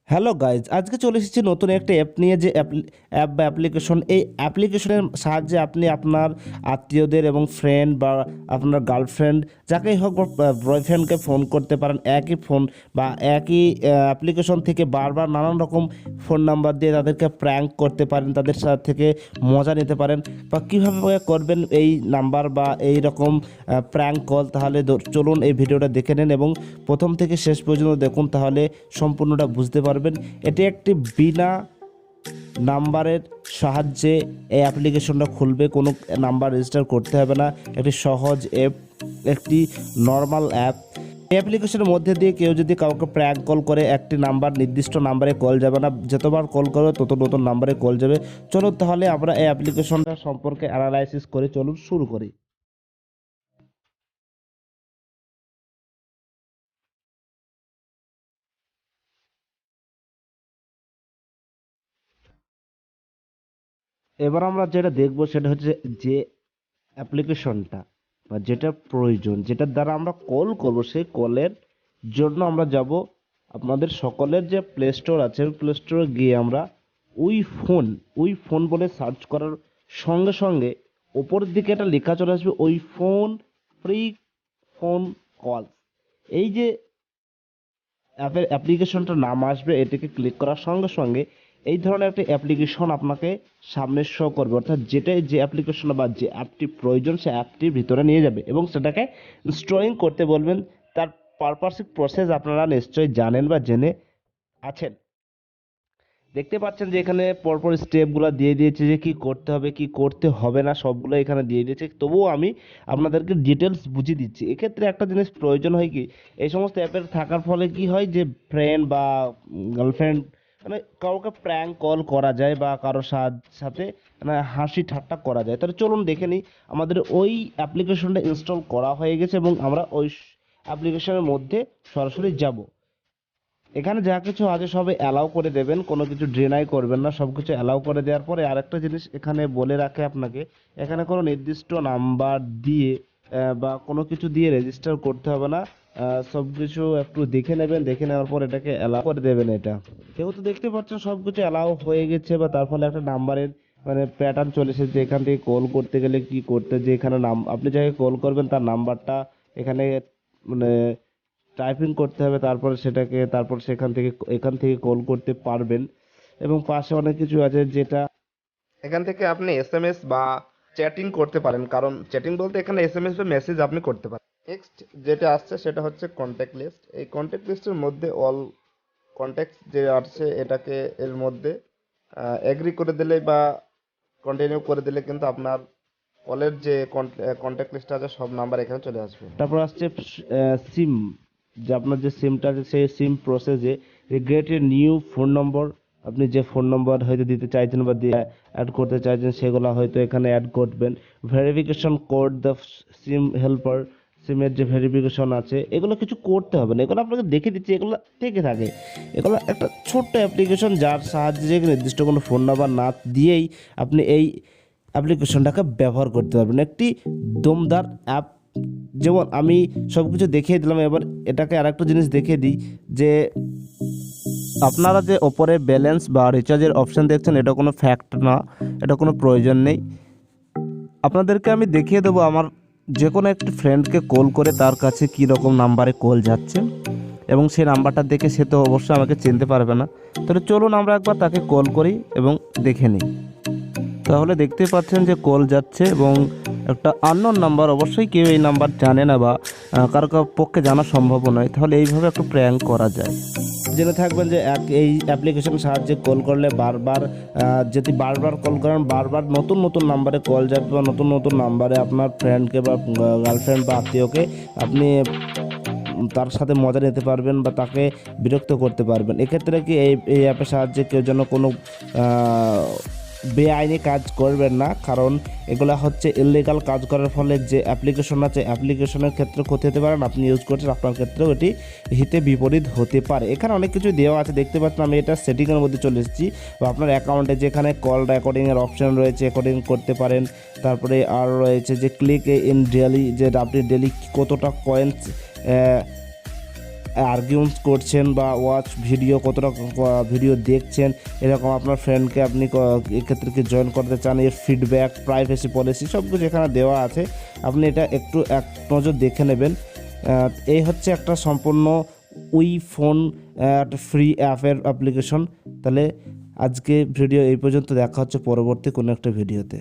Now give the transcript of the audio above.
Hello guys, আজকে চলে এসেছি নতুন একটা অ্যাপ নিয়ে। যে অ্যাপ বা অ্যাপ্লিকেশন, এই অ্যাপ্লিকেশনের সাহায্যে আপনি আপনার আত্মীয়দের এবং ফ্রেন্ড বা আপনার গার্লফ্রেন্ড যাকেই হোক বা বয়ফ্রেন্ডকে ফোন করতে পারেন। একই ফোন বা একই অ্যাপ্লিকেশন থেকে বারবার নানান রকম ফোন নাম্বার দিয়ে তাদেরকে প্র্যাঙ্ক করতে পারেন, তাদের সাথে থেকে মজা নিতে পারেন। বা কীভাবে করবেন এই নাম্বার বা এই রকম প্র্যাঙ্ক কল, তাহলে চলুন এই ভিডিওটা দেখে নেন এবং প্রথম থেকে শেষ পর্যন্ত দেখুন, তাহলে সম্পূর্ণটা বুঝতে পারবেন। এটি একটি বিনা নাম্বারের সাহায্যে এই অ্যাপ্লিকেশনটা খুলবে, কোনো নাম্বার রেজিস্টার করতে হবে না। একটি সহজ অ্যাপ, একটি নর্মাল অ্যাপ। এই অ্যাপ্লিকেশনের মধ্যে দিয়ে কেউ যদি কাউকে প্র্যাঙ্ক কল করে, একটি নাম্বার নির্দিষ্ট নাম্বারে কল যাবে না, যতবার কল করবে তত নতুন নাম্বারে কল যাবে। চলুন তাহলে আমরা এই অ্যাপ্লিকেশনটা সম্পর্কে অ্যানালাইসিস করে চলুন শুরু করি। এবার আমরা যেটা দেখব সেটা হচ্ছে যে অ্যাপ্লিকেশনটা বা যেটা প্রয়োজন, যেটার দ্বারা আমরা কল করব, সেই কলের জন্য আমরা যাব আপনাদের সকলের যে প্লে স্টোর আছে, প্লে স্টোরে গিয়ে আমরা উই ফোন বলে সার্চ করার সঙ্গে সঙ্গে ওপরের দিকে একটা লেখা চলে আসবে, ওই ফোন ফ্রি ফোন কল। এই যে অ্যাপের অ্যাপ্লিকেশনটার নাম আসবে, এটাকে ক্লিক করার সঙ্গে সঙ্গে এই ধরনের একটা অ্যাপ্লিকেশন আপনাকে সামনে শো করবে, অর্থাৎ যেটাই যে অ্যাপ্লিকেশন বা যে অ্যাপটি প্রয়োজন সে অ্যাপটির ভিতরে নিয়ে যাবে এবং সেটাকে ইনস্টলিং করতে বলবেন। তার পারপাসিক প্রসেস আপনারা নিশ্চয়ই জানেন বা জেনে আছেন। দেখতে পাচ্ছেন যে এখানে পরপর স্টেপগুলো দিয়ে দিয়েছে, যে কি করতে হবে কি করতে হবে না সবগুলো এখানে দিয়ে দিয়েছে। তবুও আমি আপনাদেরকে ডিটেলস বুঝিয়ে দিচ্ছি। এক্ষেত্রে একটা জিনিস প্রয়োজন হয় কি, এই সমস্ত অ্যাপের থাকার ফলে কি হয় যে ফ্রেন্ড বা গার্লফ্রেন্ড, মানে কাউকে প্র্যাঙ্ক কল করা যায় বা কারোর সাথে মানে হাসি ঠাট্টা করা যায়। তাহলে চলুন দেখে নিই। আমাদের ওই অ্যাপ্লিকেশনটা ইনস্টল করা হয়ে গেছে এবং আমরা ওই অ্যাপ্লিকেশনের মধ্যে সরাসরি যাব। এখানে যা কিছু আছে সবে অ্যালাউ করে দেবেন, কোনো কিছু ডিনাই করবেন না, সব কিছু অ্যালাউ করে দেওয়ার পরে আরেকটা জিনিস এখানে বলে রাখে আপনাকে, এখানে কোনো নির্দিষ্ট নাম্বার দিয়ে বা কোনো কিছু দিয়ে রেজিস্টার করতে হবে না। সব কিছু একটু দেখে নেবেন, দেখে নেওয়ার পর এটাকে অ্যালাউ করে দেবেন। এটা যেহেতু দেখতে পাচ্ছেন সব কিছু অ্যালাউ হয়ে গেছে, বা তার ফলে একটা নাম্বারের মানে প্যাটার্ন চলে এসেছে। এখান থেকে কল করতে গেলে কি করতে, যে এখানে নাম আপনি যাকে কল করবেন তার নাম্বারটা এখানে মানে টাইপিং করতে হবে, তারপর এখান থেকে কল করতে পারবেন। এবং পাশে অনেক কিছু আছে, যেটা এখান থেকে আপনি এসএমএস বা চ্যাটিং করতে পারেন, কারণ চ্যাটিং বলতে এখানে এসএমএস বা মেসেজ আপনি করতে পারেন। নেক্সট যেটা আসছে সেটা হচ্ছে কন্ট্যাক্ট লিস্ট। এই কন্ট্যাক্ট লিস্টের মধ্যে অল কন্ট্যাক্ট যে আসছে এটাকে এর মধ্যে এগ্রি করে দিলে বা কন্টিনিউ করে দিলে কিন্তু আপনার কলের যে কন্ট্যাক্ট লিস্ট আছে সব নাম্বার এখানে চলে আসবে। তারপর আসছে সিম, যে আপনার যে সিমটা আছে সেই সিম প্রসেসে ক্রিয়েট এ নিউ ফোন নম্বর। আপনি যে ফোন নম্বর হয়তো দিতে চাইছেন বা দিয়ে অ্যাড করতে চাইছেন সেগুলো হয়তো এখানে অ্যাড করবেন। Verification code, the SIM helper, সিমের যে ভেরিফিকেশন আছে এগুলো কিছু করতে হবে না, এগুলো আপনাকে দেখে দিচ্ছি, এগুলো থেকে থাকে। এগুলো একটা ছোট্ট অ্যাপ্লিকেশন যার সাহায্যে নির্দিষ্ট কোনো ফোন নাম্বার না দিয়েই আপনি এই অ্যাপ্লিকেশনটাকে ব্যবহার করতে পারবেন। একটি দমদার অ্যাপ। যেমন আমি সব কিছু দেখিয়ে দিলাম, এবার এটাকে আরেকটা জিনিস দেখিয়ে দিই, যে আপনারা যে ওপরে ব্যালেন্স বা রিচার্জের অপশান দেখছেন এটা কোনো ফ্যাক্ট না, এটা কোনো প্রয়োজন নেই। আপনাদেরকে আমি দেখিয়ে দেবো আমার যে কোনো একটি ফ্রেন্ডকে কল করে তার কাছে কী রকম নাম্বারে কল যাচ্ছে, এবং সেই নাম্বারটা দেখে সে তো অবশ্যই আমাকে চিনতে পারবে না। তাহলে চলুন আমরা একবার তাকে কল করি এবং দেখে নিই। তাহলে দেখতে পাচ্ছেন যে কল যাচ্ছে এবং একটা আননোন নাম্বার, অবশ্যই কেউ এই নাম্বার জানে না বা কারো পক্ষে জানা সম্ভব নয়। তাহলে এইভাবে একটা প্র্যাঙ্ক করা যায়। জেনে থাকবেন যে এই অ্যাপ্লিকেশনের সাহায্যে কল করলে যদি বারবার কল করেন বারবার নতুন নতুন নাম্বারে কল যাবে, বা নতুন নতুন নাম্বারে আপনার ফ্রেন্ডকে বা গার্লফ্রেন্ড বা আত্মীয়কে আপনি তার সাথে মজা নিতে পারবেন বা তাকে বিরক্ত করতে পারবেন। এক্ষেত্রে কি এই অ্যাপের সাহায্যে কেউ যেন কোনো বেআইনি কাজ করবেন না, কারণ এগুলো হচ্ছে ইললিগাল কাজ করার ফলে যে অ্যাপ্লিকেশন আছে অ্যাপ্লিকেশনের ক্ষেত্রে ক্ষতি হতে পারেন, আপনি ইউজ করছেন আপনার ক্ষেত্রেও এটি হিতে বিপরীত হতে পারে। এখানে অনেক কিছু দেওয়া আছে, দেখতে পাচ্ছেন আমি এটা সেটিংয়ের মধ্যে চলে এসেছি, বা আপনার অ্যাকাউন্টে যেখানে কল রেকর্ডিংয়ের অপশন রয়েছে রেকর্ডিং করতে পারেন। তারপরে আর রয়েছে যে ক্লিক ইন ডেলি, যে আপনি ডেলি কতটা কয়েন্স আর্গুমেন্টস করছেন বা ওয়াচ ভিডিও কতটা ভিডিও দেখছেন, এরকম আপনার ফ্রেন্ডকে আপনি এক্ষেত্রে কি জয়েন করতে চান, এর ফিডব্যাক, প্রাইভেসি পলিসি সব কিছু এখানে দেওয়া আছে। আপনি এটা একটু এক নজর দেখে নেবেন। এই হচ্ছে একটা সম্পূর্ণ উই ফোন একটা ফ্রি অ্যাপের অ্যাপ্লিকেশন। তাহলে আজকে ভিডিও এই পর্যন্ত, দেখা হচ্ছে পরবর্তী কোনো একটা ভিডিওতে।